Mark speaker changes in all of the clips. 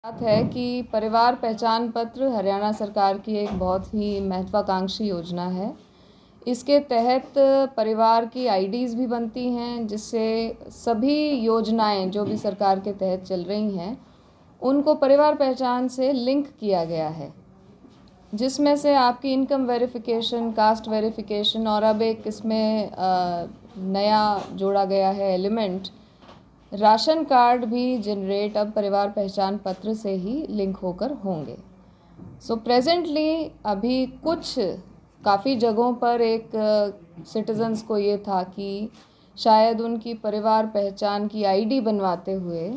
Speaker 1: बात है कि परिवार पहचान पत्र हरियाणा सरकार की एक बहुत ही महत्वाकांक्षी योजना है। इसके तहत परिवार की आईडीज़ भी बनती हैं, जिससे सभी योजनाएं जो भी सरकार के तहत चल रही हैं उनको परिवार पहचान से लिंक किया गया है, जिसमें से आपकी इनकम वेरिफिकेशन, कास्ट वेरिफिकेशन और अब एक इसमें नया जोड़ा गया है एलिमेंट, राशन कार्ड भी जनरेट अब परिवार पहचान पत्र से ही लिंक होकर होंगे। सो प्रेजेंटली अभी कुछ काफ़ी जगहों पर एक सिटीजन्स को ये था कि शायद उनकी परिवार पहचान की आईडी बनवाते हुए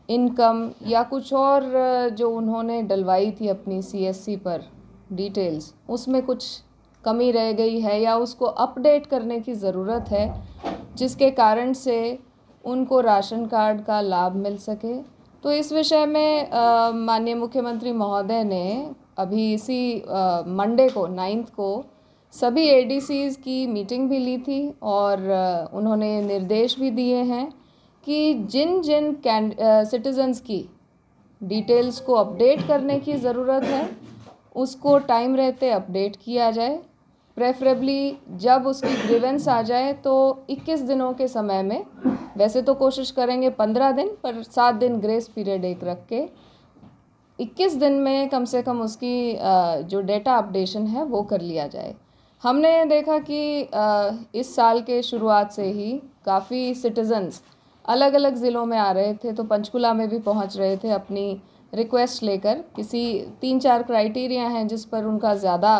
Speaker 1: इनकम या कुछ और जो उन्होंने डलवाई थी अपनी सीएससी पर डिटेल्स, उसमें कुछ कमी रह गई है या उसको अपडेट करने की ज़रूरत है, जिसके कारण से उनको राशन कार्ड का लाभ मिल सके। तो इस विषय में माननीय मुख्यमंत्री महोदय ने अभी इसी मंडे को 9 को सभी एडीसीज़ की मीटिंग भी ली थी और उन्होंने निर्देश भी दिए हैं कि जिन जिन सिटीजन्स की डिटेल्स को अपडेट करने की ज़रूरत है उसको टाइम रहते अपडेट किया जाए। प्रेफरेबली जब उसकी ग्रीवेंस आ जाए तो 21 दिनों के समय में, वैसे तो कोशिश करेंगे 15 दिन, पर 7 दिन ग्रेस पीरियड एक रख के 21 दिन में कम से कम उसकी जो डेटा अपडेशन है वो कर लिया जाए। हमने देखा कि इस साल के शुरुआत से ही काफ़ी सिटीजन्स अलग अलग ज़िलों में आ रहे थे, तो पंचकुला में भी पहुंच रहे थे अपनी रिक्वेस्ट लेकर। किसी 3-4 क्राइटेरिया हैं जिस पर उनका ज़्यादा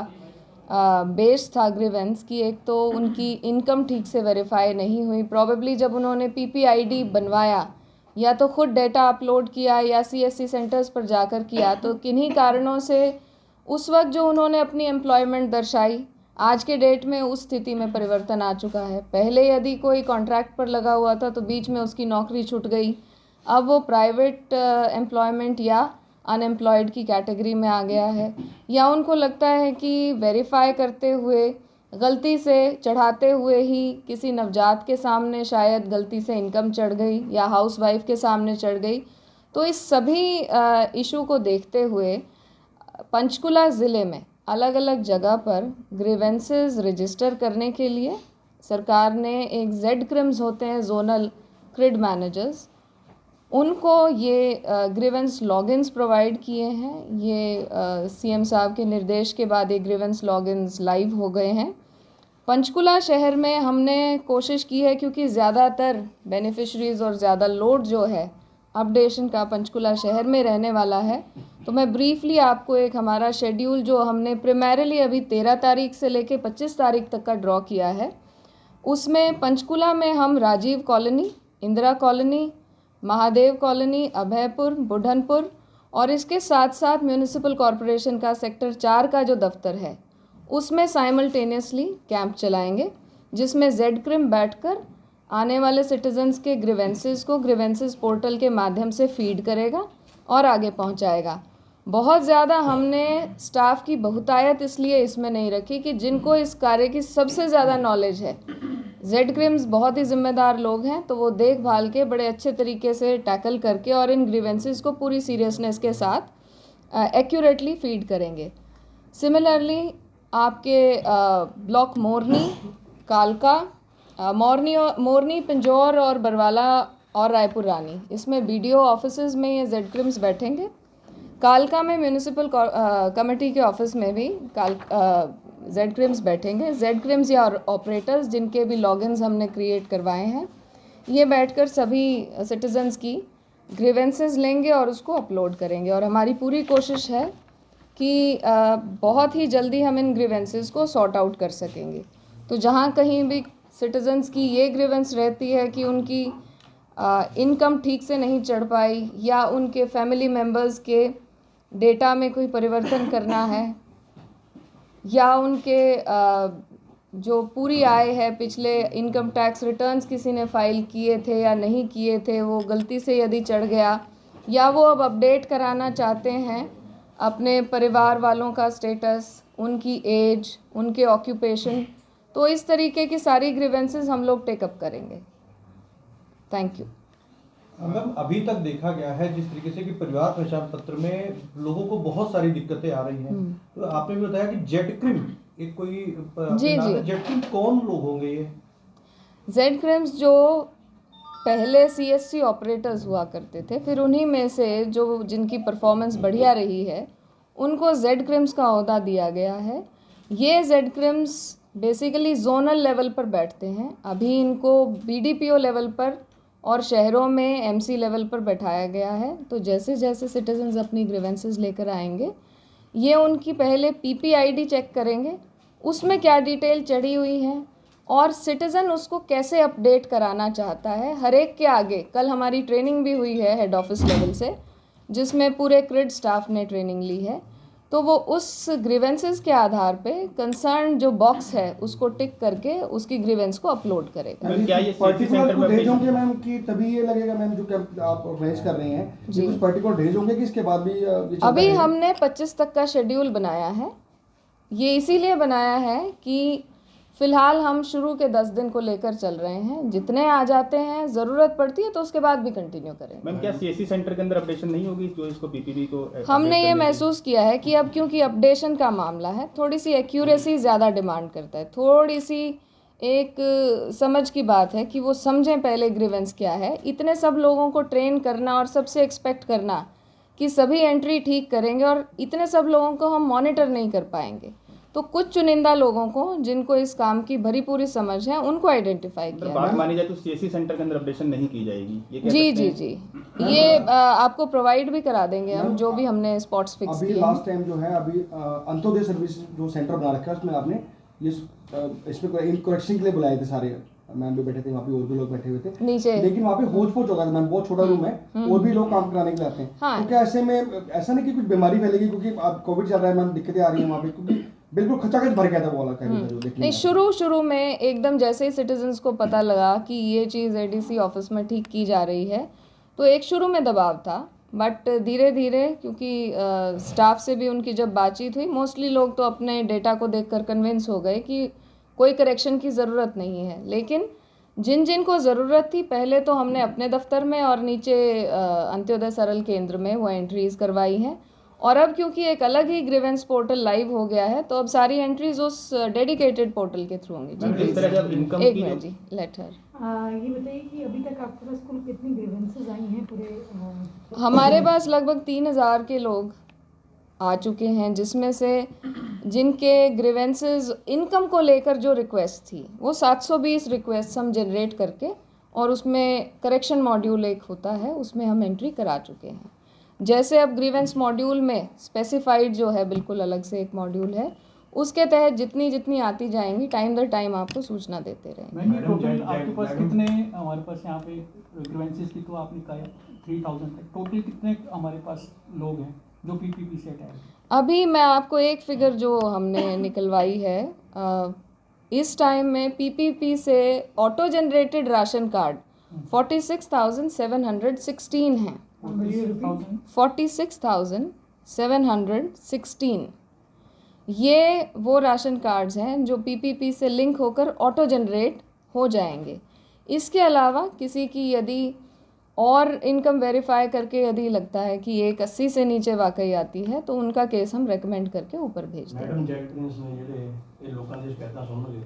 Speaker 1: बेस था ग्रीवेंस की। एक तो उनकी इनकम ठीक से वेरीफाई नहीं हुई, प्रॉबेबली जब उन्होंने पीपीआईडी बनवाया या तो खुद डेटा अपलोड किया या सीएससी सेंटर्स पर जाकर किया, तो किन्हीं कारणों से उस वक्त जो उन्होंने अपनी एम्प्लॉयमेंट दर्शाई, आज के डेट में उस स्थिति में परिवर्तन आ चुका है। पहले यदि कोई कॉन्ट्रैक्ट पर लगा हुआ था तो बीच में उसकी नौकरी छूट गई, अब वो प्राइवेट एम्प्लॉयमेंट या अनएम्प्लॉयड की कैटेगरी में आ गया है, या उनको लगता है कि वेरीफाई करते हुए गलती से चढ़ाते हुए ही किसी नवजात के सामने शायद गलती से इनकम चढ़ गई या हाउसवाइफ के सामने चढ़ गई। तो इस सभी इशू को देखते हुए पंचकुला ज़िले में अलग अलग जगह पर ग्रीवेंसेस रजिस्टर करने के लिए सरकार ने एक जेड क्रिम्स होते हैं, जोनल क्रिड मैनेजर्स, उनको ये ग्रीवेंस लॉगिन्स प्रोवाइड किए हैं। ये सीएम साहब के निर्देश के बाद ये ग्रीवेंस लॉगिन्स लाइव हो गए हैं। पंचकुला शहर में हमने कोशिश की है, क्योंकि ज़्यादातर बेनिफिशरीज़ और ज़्यादा लोड जो है अपडेशन का पंचकुला शहर में रहने वाला है, तो मैं ब्रीफली आपको एक हमारा शेड्यूल जो हमने प्राइमरीली अभी 13 तारीख से लेके 25 तारीख तक का ड्रॉ किया है, उसमें पंचकुला में हम Rajiv colony, Indira colony, Mahadev colony, Abhaypur, Budhanpur और इसके साथ साथ म्यूनिसिपल कॉरपोरेशन का सेक्टर 4 का जो दफ्तर है उसमें साइमल्टेनियसली कैंप चलाएंगे, जिसमें जेड क्रिम बैठकर आने वाले सिटीजन्स के ग्रीवेंसेस को ग्रीवेंसेस पोर्टल के माध्यम से फीड करेगा और आगे पहुंचाएगा। बहुत ज़्यादा हमने स्टाफ की बहुतायत इसलिए इसमें नहीं रखी कि जिनको इस कार्य की सबसे ज़्यादा नॉलेज है, जेड क्रिम्स बहुत ही जिम्मेदार लोग हैं, तो वो देखभाल के बड़े अच्छे तरीके से टैकल करके और इन ग्रीवेंसेस को पूरी सीरियसनेस के साथ एक्यूरेटली फीड करेंगे। सिमिलरली आपके ब्लॉक मोरनी, कालका, मोरनी, पिंजौर और बरवाला और रायपुर रानी, इसमें बीडीओ ऑफिसेज में ये जेड क्रिम्स बैठेंगे। कालका में म्यूनिसिपल कमेटी के ऑफिस में भी जेड क्रिम्स बैठेंगे। जेड क्रिम्स या ऑपरेटर्स जिनके भी लॉगिन्स हमने क्रिएट करवाए हैं, ये बैठकर सभी सिटीजन्स की ग्रीवेंसेस लेंगे और उसको अपलोड करेंगे। और हमारी पूरी कोशिश है कि बहुत ही जल्दी हम इन ग्रीवेंसेस को सॉर्ट आउट कर सकेंगे। तो जहाँ कहीं भी सिटीजन्स की ये ग्रीवेंस रहती है कि उनकी इनकम ठीक से नहीं चढ़ पाई या उनके फैमिली मेम्बर्स के डेटा में कोई परिवर्तन करना है या उनके जो पूरी आय है, पिछले इनकम टैक्स रिटर्न्स किसी ने फाइल किए थे या नहीं किए थे, वो गलती से यदि चढ़ गया, या वो अब अपडेट कराना चाहते हैं अपने परिवार वालों का स्टेटस, उनकी एज, उनके ऑक्यूपेशन, तो इस तरीके की सारी ग्रीवेंसेस हम लोग टेकअप करेंगे। Thank you.
Speaker 2: मैम अभी तक देखा गया है जिस तरीके से कि परिवार पहचान पत्र में लोगों को बहुत सारी दिक्कतें आ रही हैं, तो आपने भी बताया कि जेड क्रिम एक कोई
Speaker 1: जी
Speaker 2: नाम
Speaker 1: जी
Speaker 2: है, जेड क्रिम कौन लोग होंगे ये?
Speaker 1: जेड क्रिम्स जो पहले सीएससी ऑपरेटर्स हुआ करते थे, फिर उन्हीं में से जो जिनकी परफॉर्मेंस बढ़िया रही है उनको जेड क्रिम्स का ओहदा दिया गया है। ये Z crimes basically zonal level पर बैठते हैं। अभी इनको बीडीपीओ लेवल पर और शहरों में एमसी लेवल पर बैठाया गया है। तो जैसे जैसे सिटीजन्स अपनी ग्रीवेंसेस लेकर आएंगे, ये उनकी पहले पीपीआईडी चेक करेंगे, उसमें क्या डिटेल चढ़ी हुई है और सिटीज़न उसको कैसे अपडेट कराना चाहता है। हर एक के आगे कल हमारी ट्रेनिंग भी हुई है हेड ऑफिस लेवल से, जिसमें पूरे क्रिड स्टाफ ने ट्रेनिंग ली है। तो वो उस ग्रीवेंसेस के आधार पे कंसर्न जो बॉक्स है उसको टिक करके उसकी ग्रीवेंस को अपलोड करेगा।
Speaker 3: क्या ये
Speaker 4: पर्टिकुलर को डेज होंगे मैम कि तभी ये लगेगा मैम जो कैंप आप ऑर्गेनाइज कर रहे हैं,
Speaker 1: जी।
Speaker 4: कुछ पर्टिकुलर डेज होंगे कि इसके बाद भी ये चलता
Speaker 1: अभी
Speaker 4: रहेगा?
Speaker 1: हमने 25 तक का शेड्यूल बनाया है। ये इसीलिए बनाया है कि फ़िलहाल हम शुरू के 10 दिन को लेकर चल रहे हैं। जितने आ जाते हैं, ज़रूरत पड़ती है तो उसके बाद भी कंटिन्यू करेंगे।
Speaker 3: मैम क्या सीएससी सेंटर के अंदर अपडेशन नहीं होगी जो इसको पीपीबी को
Speaker 1: हमने ये महसूस किया है कि अब क्योंकि अपडेशन का मामला है, थोड़ी सी एक्यूरेसी ज़्यादा डिमांड करता है। थोड़ी सी एक समझ की बात है कि वो समझें पहले ग्रीवेंस क्या है। इतने सब लोगों को ट्रेन करना और सबसे एक्सपेक्ट करना कि सभी एंट्री ठीक करेंगे और इतने सब लोगों को हम मॉनिटर नहीं कर पाएंगे। तो कुछ चुनिंदा लोगों को जिनको इस काम की भरी पूरी समझ है उनको आइडेंटिफाई किया।
Speaker 3: बात मानी जाए तो सीएससी सेंटर के अंदर अपडेशन नहीं की जाएगी, ये कह
Speaker 1: जी
Speaker 3: सकते
Speaker 1: जी
Speaker 3: हैं?
Speaker 1: जी ये आपको प्रोवाइड भी करा देंगे हम, जो भी हमने स्पॉट्स फिक्स
Speaker 4: अभी
Speaker 1: किए
Speaker 4: लास्ट टाइम जो है अभी अंत्योदय सर्विस जो सेंटर बना रखा है उसमें आपने ये इसमें इन करेक्शन के लिए बुलाए थे सारे मैम भी बैठे थे वहाँ पे, और भी लोग बैठे हुए थे
Speaker 1: नीचे।
Speaker 4: लेकिन वहाँ पे होच पोच हो गया था मैम, बहुत छोटा रूम है और भी लोग काम कराने के लिए आते हैं।
Speaker 1: हाँ।
Speaker 4: तो क्या ऐसे में ऐसा नहीं कि कुछ बीमारी फैलेगी क्योंकि अब कोविड चल रहा है मैम, दिक्कतें आ रही हैं वहाँ पे क्योंकि बिल्कुल खचाखच भर गया था वो वाला कैबिन जो देखने
Speaker 1: नहीं,
Speaker 4: में
Speaker 1: शुरू में एकदम जैसे ही सिटीजन्स को पता लगा कि ये चीज़ एडीसी ऑफिस में ठीक की जा रही है, तो एक शुरू में दबाव था। बट धीरे धीरे क्योंकि स्टाफ से भी उनकी जब बातचीत हुई, मोस्टली लोग तो अपने डेटा को देखकर कन्विंस हो गए कि कोई करेक्शन की ज़रूरत नहीं है। लेकिन जिन जिन को ज़रूरत थी, पहले तो हमने अपने दफ्तर में और नीचे अंत्योदय सरल केंद्र में वो एंट्रीज़ करवाई हैं। और अब क्योंकि एक अलग ही ग्रीवेंस पोर्टल लाइव हो गया है, तो अब सारी एंट्रीज उस डेडिकेटेड पोर्टल के थ्रू होंगी।
Speaker 3: मैम, इस तरह जब इनकम
Speaker 1: एक
Speaker 3: की
Speaker 1: मिनट जी, लेटर।
Speaker 5: ये बताइए कि अभी तक आपके पास कुल कितनी ग्रीवेंसेस आई हैं पूरे?
Speaker 1: हमारे पास लगभग 3000 के लोग आ चुके हैं, जिसमें से जिनके ग्रीवेंसेस इनकम को लेकर जो रिक्वेस्ट थी वो 720 रिक्वेस्ट हम जनरेट करके, और उसमें करेक्शन मॉड्यूल एक होता है उसमें हम एंट्री करा चुके हैं। जैसे अब ग्रीवेंस मॉड्यूल में स्पेसिफाइड जो है बिल्कुल अलग से एक मॉड्यूल है, उसके तहत जितनी जितनी आती जाएंगी टाइम दर टाइम आपको सूचना देते रहेंगे।
Speaker 6: मैम टोटल आपके पास कितने हमारे पास यहाँ पे ग्रीवेंसेस की तो आपने कहा 3000 तक, टोटल कितने हमारे पास लोग हैं जो पीपीपी से अटैच?
Speaker 1: अभी मैं आपको एक फिगर जो हमने निकलवाई है, इस टाइम में पीपीपी से ऑटो जनरेटेड राशन कार्ड 46,716 हैं। 46,716 ये वो राशन कार्ड्स हैं जो पीपीपी से लिंक होकर ऑटो जनरेट हो जाएंगे। इसके अलावा किसी की यदि और इनकम वेरीफाई करके यदि लगता है कि एक 80 से नीचे वाकई आती है, तो उनका केस हम रेकमेंड करके ऊपर भेज देंगे।
Speaker 7: मैडम जेड क्रिम्स ने ਜਿਹੜੇ ਇਹ ਲੋਕਾਂ ਦੀ ਸ਼ਿਕਾਇਤਾਂ ਸੁਣਨਗੇ,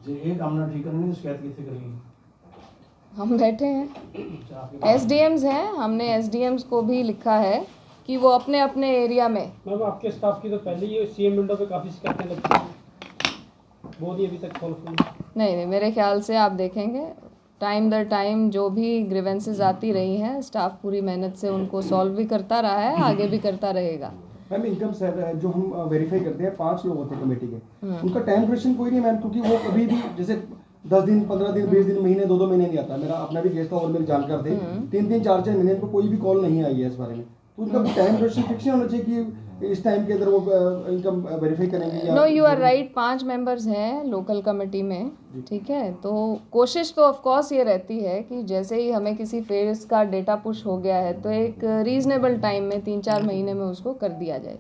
Speaker 7: ਜੇ ਇਹ ਕੰਮ ਨਾ ਠੀਕ ਕਰਨਗੇ ਸ਼ਿਕਾਇਤ किससे करेगी?
Speaker 1: हम बैठे हैं, एसडीएम्स हैं, हमने एसडीएम्स को भी लिखा है कि वो अपने अपने एरिया में।
Speaker 8: मैम आपके स्टाफ की तो पहले ही सीएम विंडो पे काफ़ी शिकायतें लगती हैं, वो नहीं अभी तक सॉल्व हुई।
Speaker 1: नहीं, मेरे ख्याल से आप देखेंगे टाइम दर टाइम जो भी ग्रीवेंसेस आती रही हैं, स्टाफ पूरी मेहनत से उनको सॉल्व भी करता रहा है, आगे भी करता रहेगा।
Speaker 4: मैम इनकम जो हम वेरीफाई करते हैं 5 लोग होते हैं कमेटी के, उनका टाइम ड्यूरेशन कोई नहीं मैम, क्योंकि वो कभी भी जैसे 10 दिन 15 दिन 20 दिन महीने 2-2 महीने नहीं आता। मेरा अपना भी केस था और मेरे जानकार थे, 3-3 4-4 महीने को कोई भी कॉल नहीं आई है इस बारे में। तो उनका टाइम ड्यूरेशन फिक्स नहीं होना चाहिए कि इस टाइम के अंदर वो इनकम वेरीफाई करेंगे या?
Speaker 1: No, you are right, 5 members हैं लोकल कमेटी में, ठीक है। तो कोशिश तो ऑफ कोर्स ये रहती है कि जैसे ही हमें किसी फेज का डेटा पुश हो गया है तो एक रीज़नेबल टाइम में 3-4 महीने में उसको कर दिया जाए।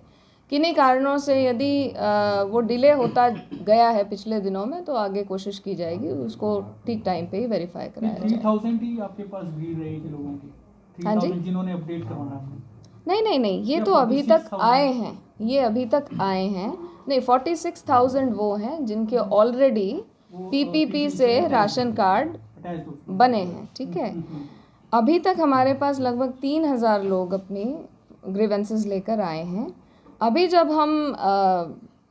Speaker 1: किन्हीं कारणों से यदि वो डिले होता गया है पिछले दिनों में, तो आगे कोशिश की जाएगी उसको ठीक टाइम पे ही वेरीफाई कराया जाए।
Speaker 6: 3000 ही आपके पास भीड़ रही थी लोगों की?
Speaker 1: हाँ जी।
Speaker 6: 3000 जिन्होंने अपडेट करवाना है?
Speaker 1: नहीं, ये
Speaker 6: या
Speaker 1: तो अभी तक
Speaker 6: 46,000?
Speaker 1: आए हैं, ये अभी तक आए हैं। नहीं, 46,000 वो हैं जिनके ऑलरेडी पीपीपी से राशन कार्ड
Speaker 6: अटैच हो
Speaker 1: बने हैं, ठीक है। अभी तक हमारे पास लगभग 3,000 लोग अपनी ग्रीवेंसेस लेकर आए हैं। अभी जब हम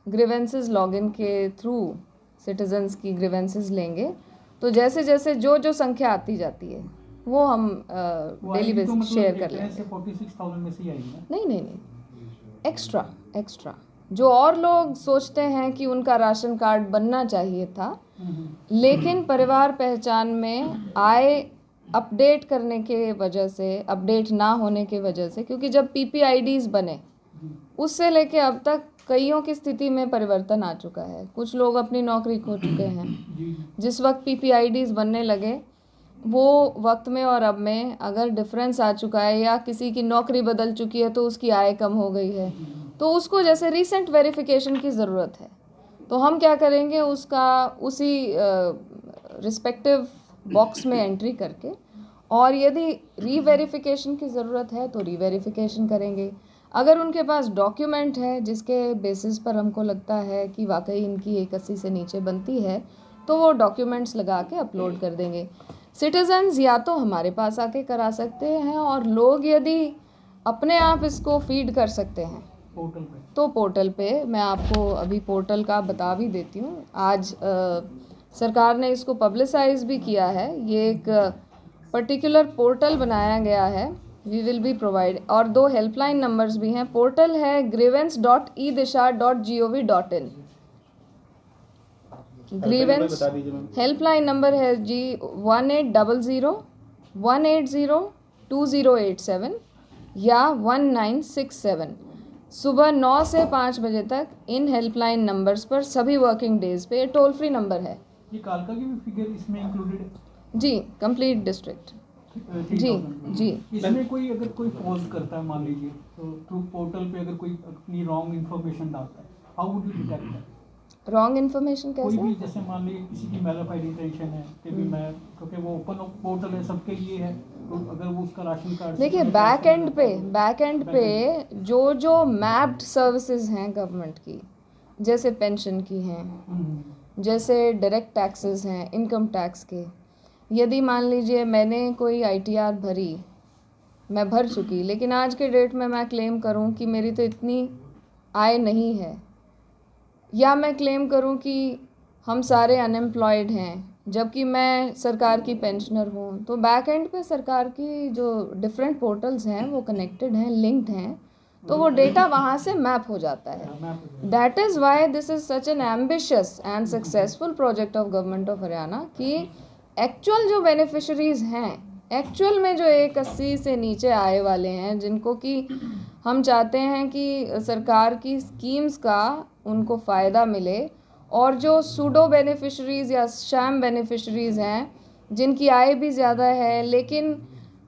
Speaker 1: ग्रीवेंसेस लॉगिन के थ्रू सिटीजन्स की ग्रीवेंसेस लेंगे तो जैसे जैसे जो संख्या आती जाती है वो हम डेली बेसिस शेयर कर लेंगे।
Speaker 6: 46,000 में से ही आएगी ना?
Speaker 1: नहीं, एक्स्ट्रा जो और लोग सोचते हैं कि उनका राशन कार्ड बनना चाहिए था, लेकिन परिवार पहचान में आय अपडेट करने के वजह से, अपडेट ना होने के वजह से, क्योंकि जब PPIDs बने उससे लेके अब तक कईयों की स्थिति में परिवर्तन आ चुका है। कुछ लोग अपनी नौकरी खो चुके हैं। जिस वक्त PPIDs बनने लगे वो वक्त में और अब में अगर डिफरेंस आ चुका है या किसी की नौकरी बदल चुकी है तो उसकी आय कम हो गई है, तो उसको जैसे रीसेंट वेरिफिकेशन की ज़रूरत है। तो हम क्या करेंगे, उसका उसी रिस्पेक्टिव बॉक्स में एंट्री करके, और यदि रीवेरिफिकेशन की ज़रूरत है तो रीवेरिफिकेशन करेंगे। अगर उनके पास डॉक्यूमेंट है जिसके बेसिस पर हमको लगता है कि वाकई इनकी 81 से नीचे बनती है तो वो डॉक्यूमेंट्स लगा के अपलोड कर देंगे। सिटीजन्स या तो हमारे पास आके करा सकते हैं, और लोग यदि अपने आप इसको फीड कर सकते हैं
Speaker 6: पोर्टल पे।
Speaker 1: तो पोर्टल पे, मैं आपको अभी पोर्टल का बता भी देती हूँ। आज सरकार ने इसको पब्लिसाइज भी किया है। ये एक पर्टिकुलर पोर्टल बनाया गया है, वी विल बी प्रोवाइड, और 2 हेल्पलाइन नंबर्स भी हैं। पोर्टल है grievance.edisha.gov.in। ग्रीवेंस
Speaker 3: बता दीजिए मैम।
Speaker 1: हेल्पलाइन नंबर है जी 1800-180-2087 या 1967। सुबह 9 से 5 बजे तक इन हेल्पलाइन नंबर्स पर सभी वर्किंग डेज पे, टोल फ्री नंबर है।
Speaker 6: ये कालका की भी फिगर इसमें इंक्लूडेड है?
Speaker 1: जी, कंप्लीट डिस्ट्रिक्ट।
Speaker 6: 3,000
Speaker 1: जी।
Speaker 6: इसमें कोई अगर कोई फॉल्स करता है, मान लीजिए, तो थ्रू पोर्टल पे अगर कोई अपनी रॉन्ग इन्फॉर्मेशन डालता है, how would you detect that?
Speaker 1: Wrong information
Speaker 6: कोई
Speaker 1: कैसे?
Speaker 6: भी, जैसे मान लीजिए किसी की मैलअपाइड टेंशन है कि भी मैं, क्योंकि वो ओपन पोर्टल है सबके लिए है, तो अगर वो उसका राशन कार्ड,
Speaker 1: देखिए, बैक एंड पे जो मैप्ड सर्विसेज हैं गवर्नमेंट की, जैसे पेंशन की हैं, जैसे डायरेक्ट टैक्सेस हैं, इनकम टैक्स के, यदि मान लीजिए मैंने कोई ITR भरी, मैं भर चुकी, लेकिन आज के डेट में मैं क्लेम करूं कि मेरी तो इतनी आय नहीं है, या मैं क्लेम करूं कि हम सारे अनएम्प्लॉयड हैं जबकि मैं सरकार की पेंशनर हूं, तो बैक एंड पे सरकार की जो डिफरेंट पोर्टल्स हैं वो कनेक्टेड हैं, लिंक्ड हैं, तो वो डेटा वहाँ से मैप हो जाता है। That is why this is such an ambitious and successful project of government of Haryana कि एक्चुअल जो बेनिफिशरीज़ हैं, एक्चुअल में जो 180 से नीचे आए वाले हैं, जिनको कि हम चाहते हैं कि सरकार की स्कीम्स का उनको फ़ायदा मिले, और जो सूडो बेनिफिशरीज़ या शैम बेनिफिशरीज़ हैं जिनकी आय भी ज़्यादा है लेकिन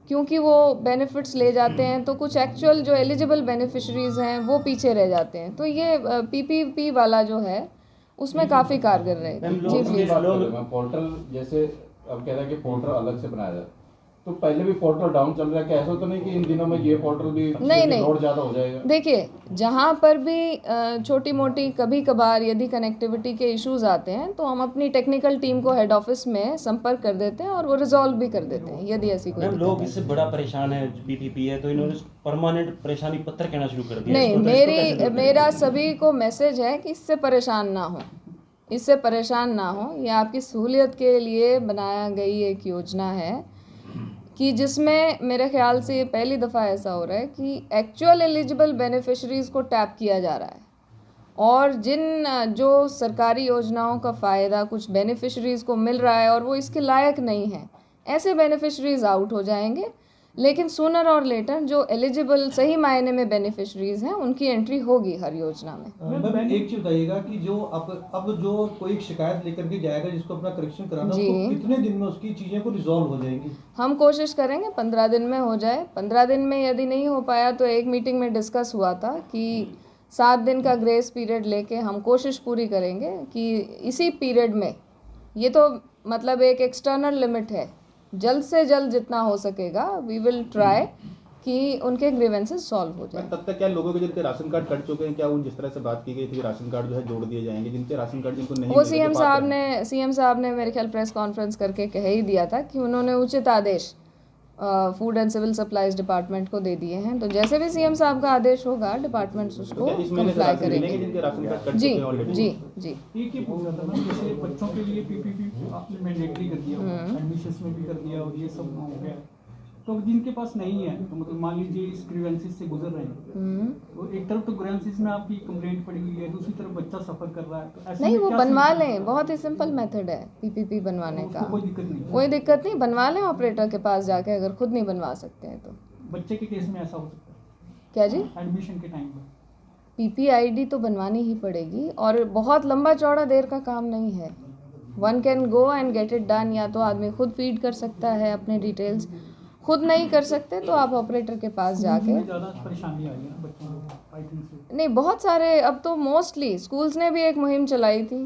Speaker 1: क्योंकि वो बेनिफिट्स ले जाते हैं तो कुछ एक्चुअल जो एलिजिबल बेनिफिशरीज़ हैं वो पीछे रह जाते हैं, तो ये PPP वाला जो है उसमें काफ़ी कारगर रहेगा। जी प्लीज़।
Speaker 9: पोर्टल जैसे अब कह रहा है कि पोर्टल अलग से बनाया जाए, तो पहले भी पोर्टल डाउन चल रहा है, क्या ऐसा तो नहीं कि इन दिनों में ये पोर्टल भी लोड ज़्यादा हो जाएगा?
Speaker 1: देखिए, जहाँ पर भी छोटी मोटी कभी कभार यदि कनेक्टिविटी के इश्यूज आते हैं तो हम अपनी टेक्निकल टीम को हेड ऑफिस में संपर्क कर देते हैं और वो रिजॉल्व भी कर देते हैं यदि ऐसी कोई दिक्कत
Speaker 10: लोग इससे बड़ा परेशान है, PPP है तो इन्होंने परमानेंट परेशानी पत्र कहना शुरू कर दिया।
Speaker 1: नहीं, मेरा सभी को मैसेज है कि इससे परेशान ना हो, इससे परेशान ना हो। ये आपकी सहूलियत के लिए बनाया गई एक योजना है कि जिसमें मेरे ख्याल से ये पहली दफ़ा ऐसा हो रहा है कि एक्चुअल एलिजिबल बेनिफिशरीज़ को टैप किया जा रहा है, और जिन जो सरकारी योजनाओं का फ़ायदा कुछ बेनिफिशरीज़ को मिल रहा है और वो इसके लायक नहीं है, ऐसे बेनिफिशरीज़ आउट हो जाएंगे। लेकिन सूनर और लेटर जो एलिजिबल सही मायने में बेनिफिशरीज़ हैं उनकी एंट्री होगी हर योजना में।
Speaker 2: मैम एक चीज बताइएगा कि जो अब जो कोई शिकायत लेकर के जाएगा जिसको अपना करेक्शन कराना, उसको कितने दिन में उसकी चीज़ें को रिजॉल्व हो जाएंगी?
Speaker 1: हम कोशिश करेंगे 15 दिन में हो जाए। 15 दिन में यदि नहीं हो पाया तो एक मीटिंग में डिस्कस हुआ था कि 7 दिन का ग्रेस पीरियड लेके हम कोशिश पूरी करेंगे कि इसी पीरियड में, ये तो मतलब एक एक्सटर्नल लिमिट है जल्द से जल्द जितना हो सकेगा वी विल ट्राई कि उनके ग्रीवेंसेस सॉल्व हो जाए।
Speaker 3: तब तक क्या लोगों के जिनके राशन कार्ड कट चुके हैं, क्या उन जिस तरह से बात की गई थी कि राशन कार्ड जो है जोड़ दिए जाएंगे, जिनके राशन कार्ड जिनको नहीं
Speaker 1: वो
Speaker 3: मिले,
Speaker 1: सीएम
Speaker 3: तो बात
Speaker 1: साहब ने मेरे ख्याल प्रेस कॉन्फ्रेंस करके कह ही दिया था कि उन्होंने उचित आदेश food and civil supplies department को दे दिए हैं। तो जैसे भी सीएम साहब का आदेश होगा डिपार्टमेंट्स उसको
Speaker 3: क्या इस महीने से
Speaker 1: कंप्लाई
Speaker 3: राशन मिलेंगे
Speaker 1: करेंगे।
Speaker 3: जिनके राशन कार्ड कट
Speaker 1: जी
Speaker 3: चुके हैं ऑलरेडी?
Speaker 1: जी जी।
Speaker 6: एक ही पूछ रहा था मैम, जैसे बच्चों के लिए पीपीपी आपने मैंडेटरी कर दिया, एडमिशंस में भी कर दिया और ये सब हो गया, तो जिनके पास नहीं है तो मतलब मान लीजिए इस ग्रीवेंसेस से गुजर रहे हैं, तो एक तरफ तो ग्रीवेंसेस में आपकी कंप्लेंट पड़ी हुई है, दूसरी तरफ बच्चा सफर कर रहा है, तो ऐसे
Speaker 1: नहीं
Speaker 6: में
Speaker 1: वो
Speaker 6: क्या
Speaker 1: बनवा
Speaker 6: solution
Speaker 1: लें, बहुत ही सिंपल मेथड है पीपीपी बनवाने का,
Speaker 6: उसको कोई दिक्कत नहीं है?
Speaker 1: कोई दिक्कत नहीं, बनवा लें ऑपरेटर के पास जाके अगर खुद नहीं बनवा सकते हैं तो।
Speaker 6: बच्चे के केस में ऐसा हो सकता है
Speaker 1: क्या जी?
Speaker 6: एडमिशन के टाइम पर
Speaker 1: पीपीआईडी तो बनवानी ही पड़ेगी और बहुत लंबा चौड़ा देर का काम नहीं है। One can go and get it done. या तो आदमी खुद फीड कर सकता है अपने डिटेल्स, खुद नहीं कर सकते तो आप ऑपरेटर के पास जाके।
Speaker 6: ज़्यादा परेशानी आई है ना बच्चों को, आई थिंक।
Speaker 1: नहीं बहुत सारे, अब तो मोस्टली स्कूल्स ने भी एक मुहिम चलाई थी